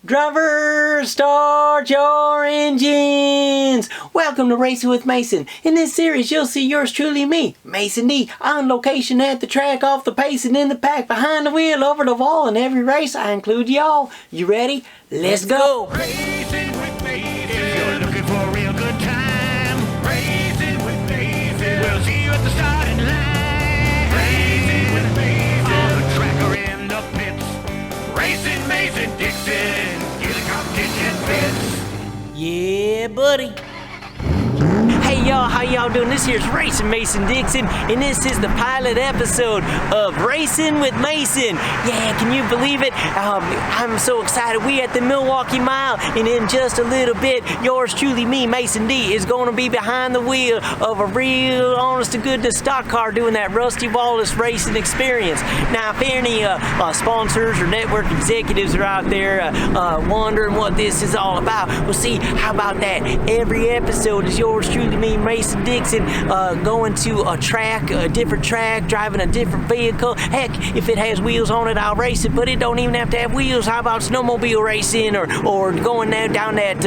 Drivers, start your engines! Welcome to Racing with Mason. In this series, you'll see yours truly, me, Mason D, on location at the track, off the pace, and in the pack, behind the wheel, over the wall. In every race, I include y'all. You ready? Let's go! Racing with Mason. If you're looking for a real good time, Racing with Mason. We'll see you at the starting line. Racing with Mason. On the track or in the pits. Racing Mason Dixon. Get a competition fits. Yeah, buddy. Hey y'all, how y'all doing? This here's Racing Mason Dixon, and this is the pilot episode of Racing with Mason. Yeah, can you believe it? I'm so excited. We at the Milwaukee Mile, and in just a little bit, yours truly, me, Mason D, is going to be behind the wheel of a real, honest to goodness stock car doing that Rusty Wallace Racing Experience. Now, if any sponsors or network executives are out there wondering what this is all about, well, see, how about that? Every episode is yours truly, me, Mason Dixon, going to a track, a different track, driving a different vehicle. Heck, if it has wheels on it, I'll race it, but it don't even have to have wheels. How about snowmobile racing or going down that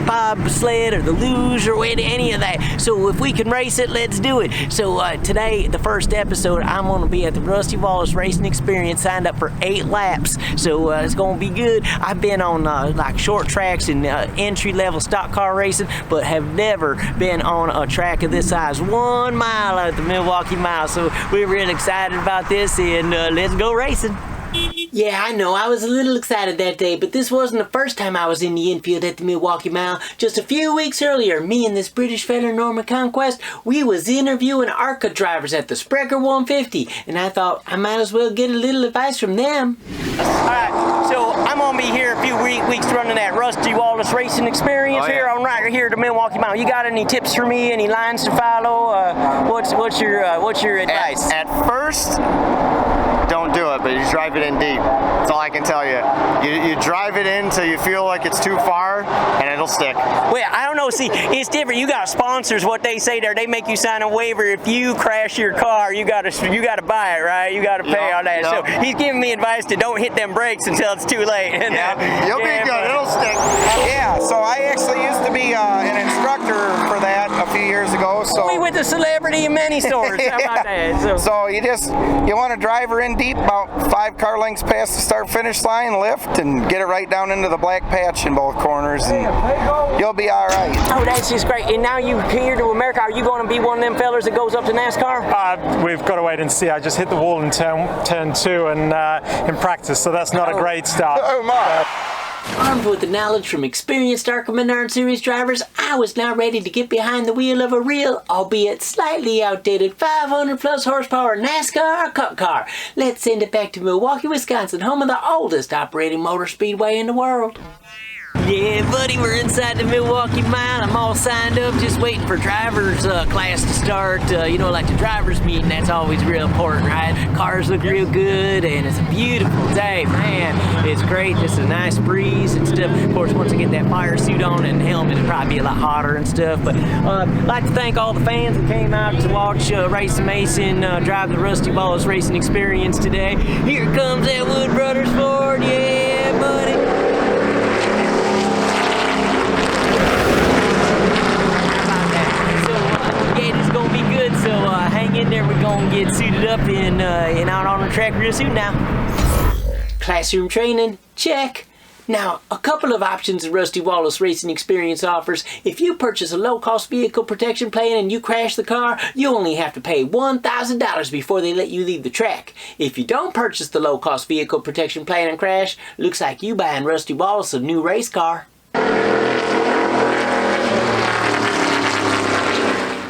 bobsled or the luge or any of that? So if we can race it, let's do it. So today, the first episode, I'm going to be at the Rusty Wallace Racing Experience, signed up for 8 laps. So it's going to be good. I've been on like short tracks and entry-level stock car racing, but have never been on a track of this size. 1 mile at the Milwaukee Mile. So we're really excited about this, and let's go racing. Yeah, I know, I was a little excited that day, but this wasn't the first time I was in the infield at the Milwaukee Mile. Just a few weeks earlier, me and this British fella, Norman Conquest, we was interviewing ARCA drivers at the Sprecher 150, and I thought I might as well get a little advice from them. Alright, so I'm gonna be here a few weeks running that Rusty Wallace Racing Experience here at the Milwaukee Mile. You got any tips for me? Any lines to follow? What's your advice? At first, don't do it, but you drive it in deep. That's all I can tell you. You drive it in till you feel like it's too far, and it'll stick. Well, I don't know. See, it's different. You got sponsors. What they say there, they make you sign a waiver. If you crash your car, you gotta buy it, right? You gotta pay all that. So he's giving me advice to don't hit them brakes until it's too late. And you'll be good. It'll stick. Yeah. So I actually used to be an instructor for that a few years ago. So we with the celebrity of many sorts. How about that? So you want to drive her in deep, about 5 car lengths past the start-finish line, lift, and get it right down into the black patch in both corners, and you'll be all right. Oh, that's just great. And now you here to America, are you going to be one of them fellers that goes up to NASCAR? We've got to wait and see. I just hit the wall in turn 2 and in practice, so that's not a great start. Oh my! Armed with the knowledge from experienced ARCA Menard Series drivers, I was now ready to get behind the wheel of a real, albeit slightly outdated 500 plus horsepower NASCAR Cup car. Let's send it back to Milwaukee, Wisconsin, home of the oldest operating motor speedway in the world. Yeah, buddy, we're inside the Milwaukee Mile. I'm all signed up, just waiting for driver's class to start. You know, like the driver's meeting, that's always real important, right? Cars look real good, and it's a beautiful day, man. It's great, just a nice breeze and stuff. Of course, once I get that fire suit on and helmet, it'll probably be a lot hotter and stuff. But I'd like to thank all the fans that came out to watch Racing Mason drive the Rusty Wallace Racing Experience today. Here comes that Wood Brothers Ford, yeah, buddy. So hang in there, we're gonna get suited up and out on the track real soon now. Classroom training, check. Now, a couple of options the Rusty Wallace Racing Experience offers. If you purchase a low-cost vehicle protection plan and you crash the car, you only have to pay $1,000 before they let you leave the track. If you don't purchase the low-cost vehicle protection plan and crash, looks like you buying Rusty Wallace a new race car.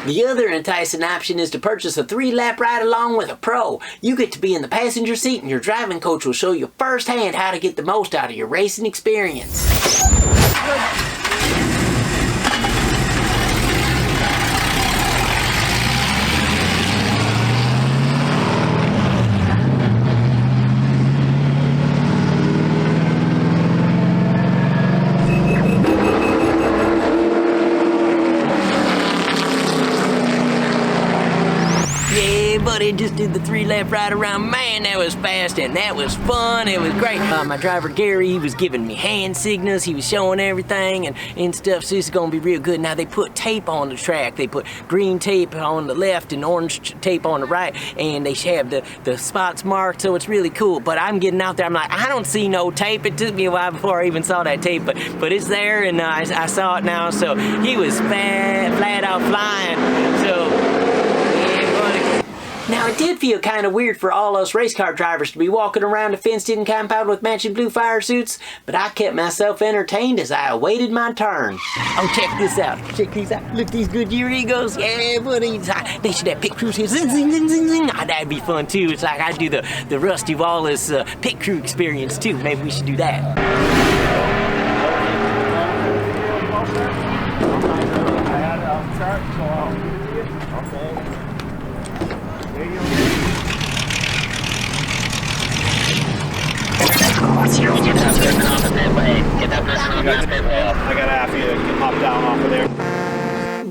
The other enticing option is to purchase a 3-lap ride along with a pro. You get to be in the passenger seat, and your driving coach will show you firsthand how to get the most out of your racing experience. just did the 3-lap ride around. Man, that was fast and that was fun. It was great. My driver Gary, he was giving me hand signals. He was showing everything and stuff. So this is gonna be real good. Now they put tape on the track. They put green tape on the left and orange tape on the right, and they have the spots marked. So it's really cool. But I'm getting out there. I'm like, I don't see no tape. It took me a while before I even saw that tape, but it's there, and I saw it now. So he was flat out flying. So yeah, buddy. Now it did feel kind of weird for all us race car drivers to be walking around a fenced-in compound with matching blue fire suits, but I kept myself entertained as I awaited my turn. Oh, check this out. Check these out. Look, these Goodyear Eagles. Yeah, buddy. They should have pit crews here. Zing, zing, zing, zing, zing. Oh, that'd be fun too. It's like I do the Rusty Wallace pit crew experience too. Maybe we should do that. I got after you. You can hop down off of there.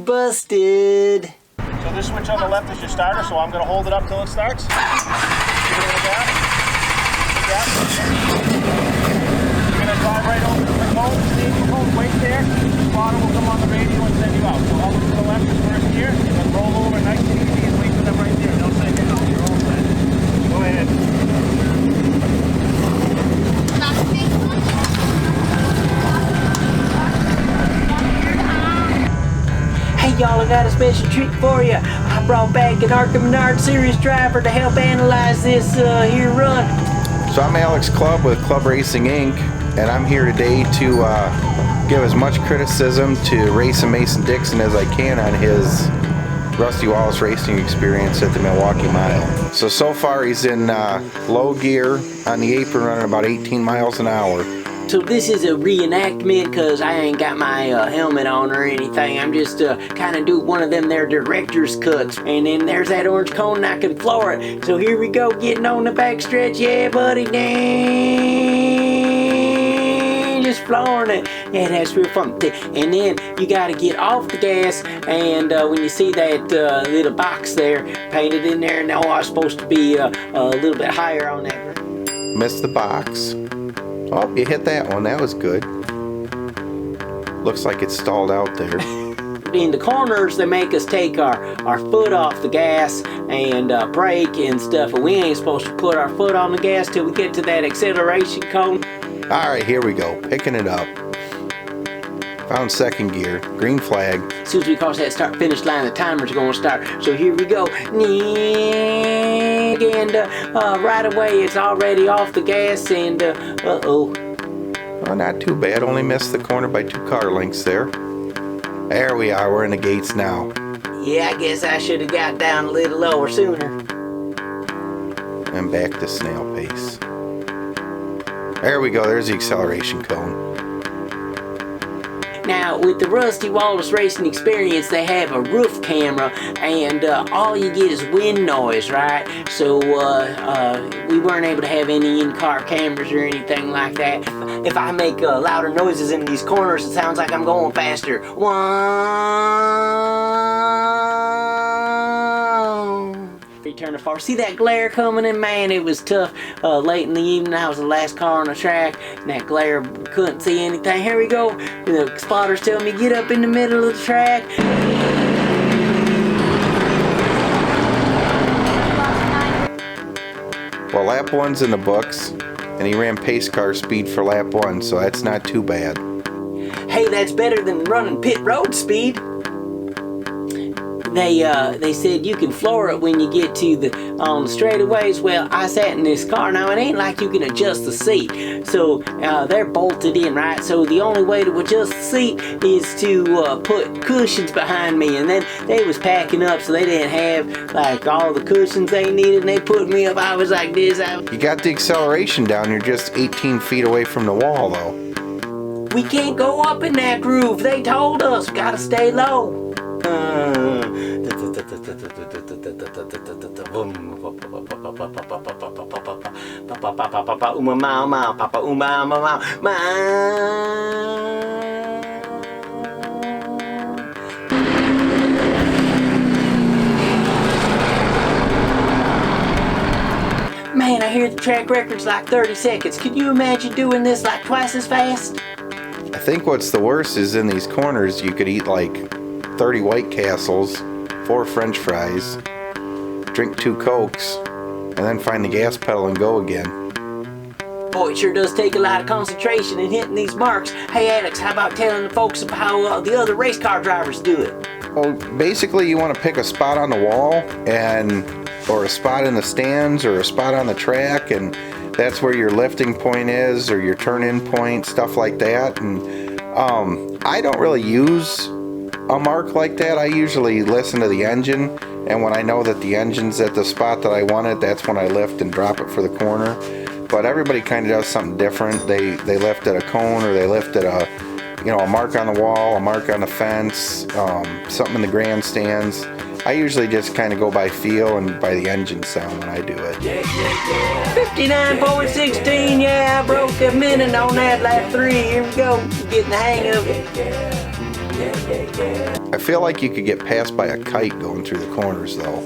Busted. So this switch on the left is your starter, so I'm going to hold it up till it starts. Give it a little gap. Gap. You're going to drive right over to the cone, stage the cone, wait there. The spotter will come on the radio and send you out. So over to the left is first gear, and then roll over nice and easy and wait for them right there. They'll say, hey, no, you're all set. Go ahead. Hey y'all, I got a special treat for you. I brought back an Arkham Menard Series driver to help analyze this here run. So I'm Alex Clubb with Club Racing Inc. and I'm here today to give as much criticism to Racin Mason Dixon as I can on his Rusty Wallace Racing Experience at the Milwaukee Mile. So far he's in low gear on the apron running about 18 miles an hour. So this is a reenactment because I ain't got my helmet on or anything. I'm just kind of doing one of them there director's cuts. And then there's that orange cone and I can floor it. So here we go, getting on the back stretch. Yeah, buddy, dang, just flooring it. Yeah, that's real fun. And then you got to get off the gas, and when you see that little box there painted in there, now I was supposed to be a little bit higher on that. Missed the box. Oh, you hit that one. That was good. Looks like it's stalled out there. In the corners, they make us take our foot off the gas and brake and stuff, and we ain't supposed to put our foot on the gas till we get to that acceleration cone. All right, here we go. Picking it up. Found second gear. Green flag. As soon as we cross that start-finish line, the timer's going to start. So here we go. And right away, it's already off the gas, and uh-oh. Oh, not too bad. Only missed the corner by 2 car lengths there. There we are. We're in the gates now. Yeah, I guess I should have got down a little lower sooner. And back to snail pace. There we go. There's the acceleration cone. Now, with the Rusty Wallace Racing Experience, they have a roof camera, and all you get is wind noise, right? So, we weren't able to have any in-car cameras or anything like that. If I make louder noises in these corners, it sounds like I'm going faster. Turn forward. See that glare coming in? Man, it was tough. Late in the evening, I was the last car on the track, and that glare, couldn't see anything. Here we go. The spotter's telling me get up in the middle of the track. Well, lap 1's in the books, and he ran pace car speed for lap 1, so that's not too bad. Hey, that's better than running pit road speed. They said you can floor it when you get to the straightaways. Well, I sat in this car. Now, it ain't like you can adjust the seat. So they're bolted in, right? So the only way to adjust the seat is to put cushions behind me. And then they was packing up, so they didn't have like all the cushions they needed. And they put me up. I was like this. You got the acceleration down. You're just 18 feet away from the wall, though. We can't go up in that groove. They told us. Gotta stay low. Man, I hear the track record's like 30 seconds. Can you imagine doing this like twice as fast? I think what's the worst is in these corners you could eat like 30 White Castles, 4 French fries, drink 2 Cokes, and then find the gas pedal and go again. Boy, it sure does take a lot of concentration in hitting these marks. Hey Alex, how about telling the folks about how the other race car drivers do it? Well, basically you want to pick a spot on the wall or a spot in the stands or a spot on the track, and that's where your lifting point is or your turn-in point, stuff like that. And I don't really use a mark like that. I usually listen to the engine, and when I know that the engine's at the spot that I want it, that's when I lift and drop it for the corner. But everybody kind of does something different. They lift at a cone, or they lift at a mark on the wall, a mark on the fence, something in the grandstands. I usually just kind of go by feel and by the engine sound when I do it. 59.16, yeah, I broke a minute on that lap 3. Here we go, getting the hang of it. I feel like you could get passed by a kite going through the corners though.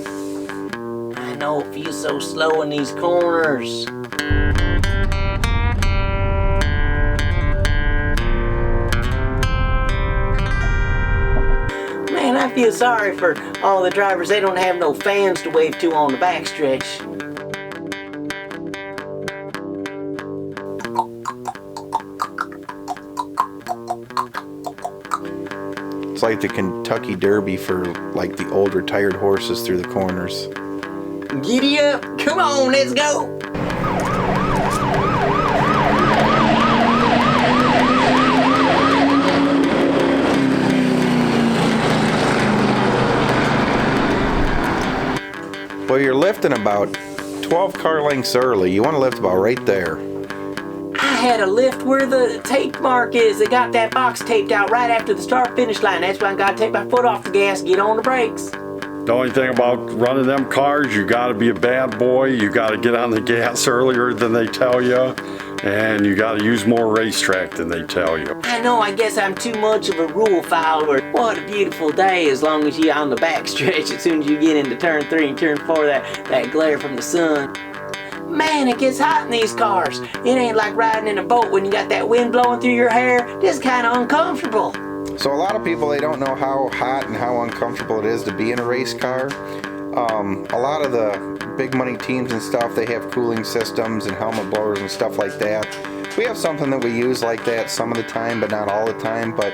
I know, it feels so slow in these corners. Man, I feel sorry for all the drivers. They don't have no fans to wave to on the backstretch. It's like the Kentucky Derby for like the old retired horses through the corners. Giddy up! Come on, let's go! Well, you're lifting about 12 car lengths early. You want to lift about right there. I had a lift where the tape mark is. They got that box taped out right after the start finish line. That's why I got to take my foot off the gas, get on the brakes. The only thing about running them cars, you got to be a bad boy. You got to get on the gas earlier than they tell you, and you got to use more racetrack than they tell you. I know, I guess I'm too much of a rule follower. What a beautiful day as long as you're on the backstretch. As soon as you get into turn 3 and turn 4, that glare from the sun. Man, it gets hot in these cars. It ain't like riding in a boat when you got that wind blowing through your hair. Just kind of uncomfortable. So a lot of people, they don't know how hot and how uncomfortable it is to be in a race car. A lot of the big money teams and stuff, they have cooling systems and helmet blowers and stuff like that. We have something that we use like that some of the time, but not all the time. But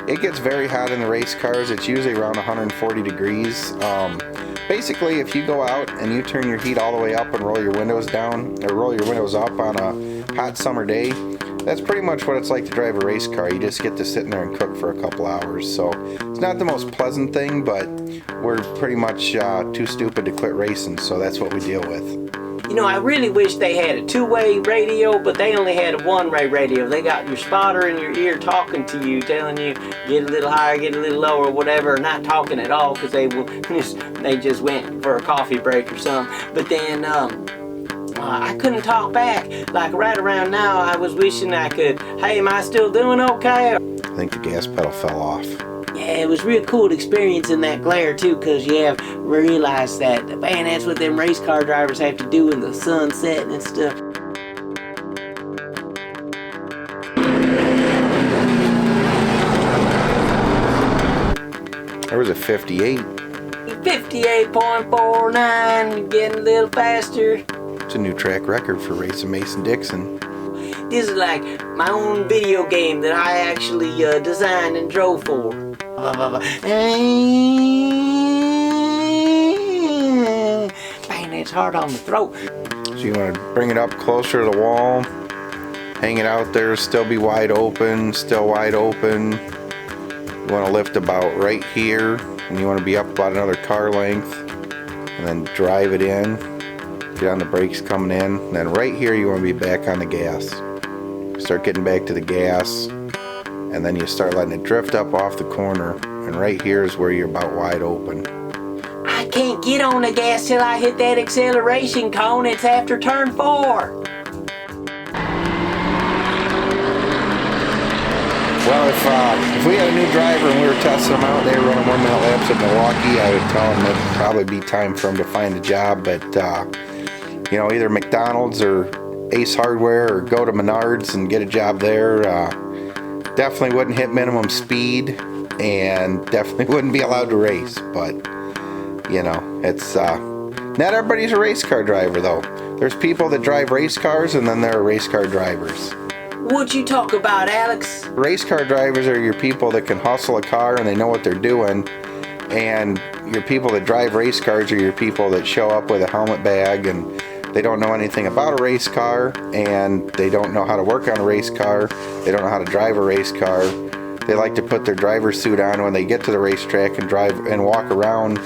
it gets very hot in the race cars. It's usually around 140 degrees. Basically, if you go out and you turn your heat all the way up and roll your windows down, or roll your windows up on a hot summer day, that's pretty much what it's like to drive a race car. You just get to sit in there and cook for a couple hours. So it's not the most pleasant thing, but we're pretty much too stupid to quit racing, so that's what we deal with. You know, I really wish they had a 2-way radio, but they only had a 1-way radio. They got your spotter in your ear talking to you, telling you get a little higher, get a little lower, whatever, not talking at all because they just went for a coffee break or something. But then I couldn't talk back. Like right around now, I was wishing I could, hey, am I still doing okay? I think the gas pedal fell off. Yeah, it was real cool experiencing that glare too, because you have realized that, man, that's what them race car drivers have to do in the sun setting and stuff. There was a 58. 58.49, getting a little faster. It's a new track record for racing Mason Dixon. This is like my own video game that I actually designed and drove for. Man, it's hard on the throat. So you want to bring it up closer to the wall, hang it out there, still be wide open, still wide open. You want to lift about right here, and you want to be up about another car length, and then drive it in, get on the brakes coming in, and then right here you want to be back on the gas. Start getting back to the gas, and then you start letting it drift up off the corner, and right here is where you're about wide open. I can't get on the gas till I hit that acceleration cone. It's after turn 4. Well, if we had a new driver and we were testing them out and they were running 1 minute laps at Milwaukee, I would tell them it'd probably be time for them to find a job. But you know, either McDonald's or Ace Hardware, or go to Menards and get a job there. Definitely wouldn't hit minimum speed, and definitely wouldn't be allowed to race. But you know, it's not everybody's a race car driver though. There's people that drive race cars, and then there are race car drivers. What you talk about, Alex? Race car drivers are your people that can hustle a car and they know what they're doing, and your people that drive race cars are your people that show up with a helmet bag and they don't know anything about a race car, and they don't know how to work on a race car. They don't know how to drive a race car. They like to put their driver's suit on when they get to the racetrack and drive and walk around,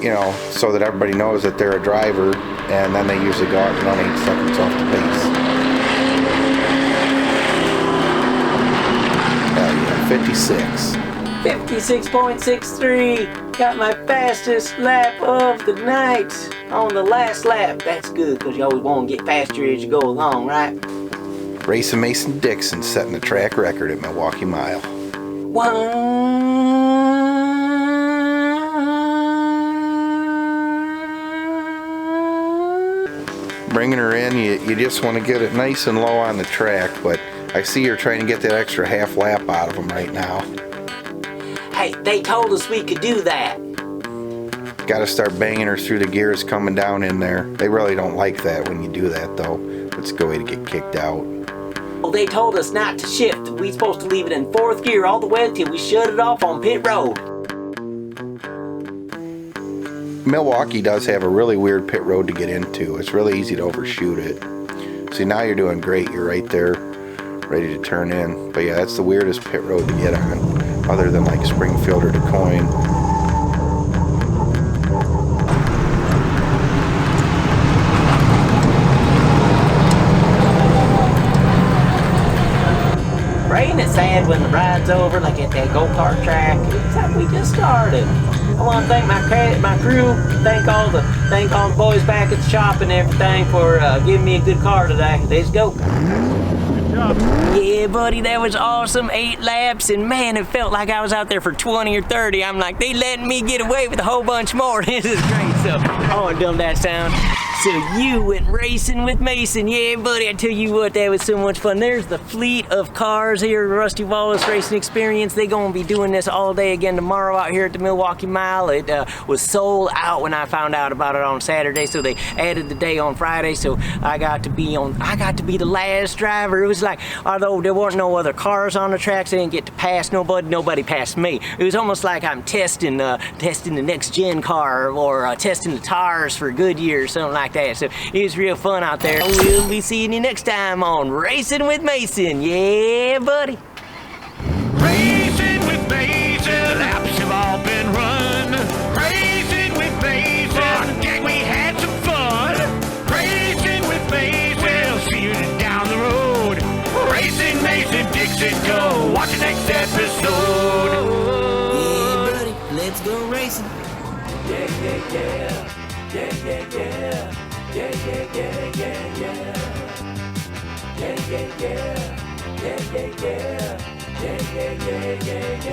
you know, so that everybody knows that they're a driver, and then they usually go out and run 8 seconds off the pace. Hell yeah, 56. 56.63. Got my fastest lap of the night on the last lap. That's good, because you always want to get faster as you go along, right? Racing Mason Dixon setting the track record at Milwaukee Mile. Bringing her in, you just want to get it nice and low on the track, but I see you're trying to get that extra half lap out of them right now. Hey, they told us we could do that. Got to start banging her through the gears coming down in there. They really don't like that when you do that though. It's a good way to get kicked out. Well, they told us not to shift. We supposed to leave it in 4th gear all the way until we shut it off on pit road. Milwaukee does have a really weird pit road to get into. It's really easy to overshoot it. See, now you're doing great. You're right there, ready to turn in. But yeah, that's the weirdest pit road to get on, other than like Springfield or DeCoin. Ain't it sad when the ride's over, like at that go-kart track? It's like we just started. I want to thank my crew, thank all the boys back at the shop and everything for giving me a good car today. Let's go. Good job. Yeah, buddy, that was awesome. 8 laps, and man, it felt like I was out there for 20 or 30. I'm like, they letting me get away with a whole bunch more. This is great. So, I want to dumb that sound. So you went racing with Mason. Yeah, buddy, I tell you what, that was so much fun. There's the fleet of cars here at Rusty Wallace Racing Experience. They're going to be doing this all day again tomorrow out here at the Milwaukee Mile. It was sold out when I found out about it on Saturday, so they added the day on Friday, so I got to be the last driver. It was like, although there weren't no other cars on the tracks, I didn't get to pass nobody passed me. It was almost like I'm testing the next gen car, or testing the tires for Goodyear or something like that. So it was real fun out there. We'll be seeing you next time on Racing with Mason. Yeah, buddy. Racing with Mason, laps have all been run. Racing with Mason, gang, we had some fun. Racing with Mason, we'll see you down the road. Racing Mason Dixon, go watch the next episode. Yeah, buddy, let's go racing. Yeah, yeah, yeah. Yeah, yeah, yeah. Yeah, yeah, yeah, yeah, yeah. Yeah, yeah, yeah. Yeah, yeah, yeah. Yeah, yeah, yeah, yeah, yeah.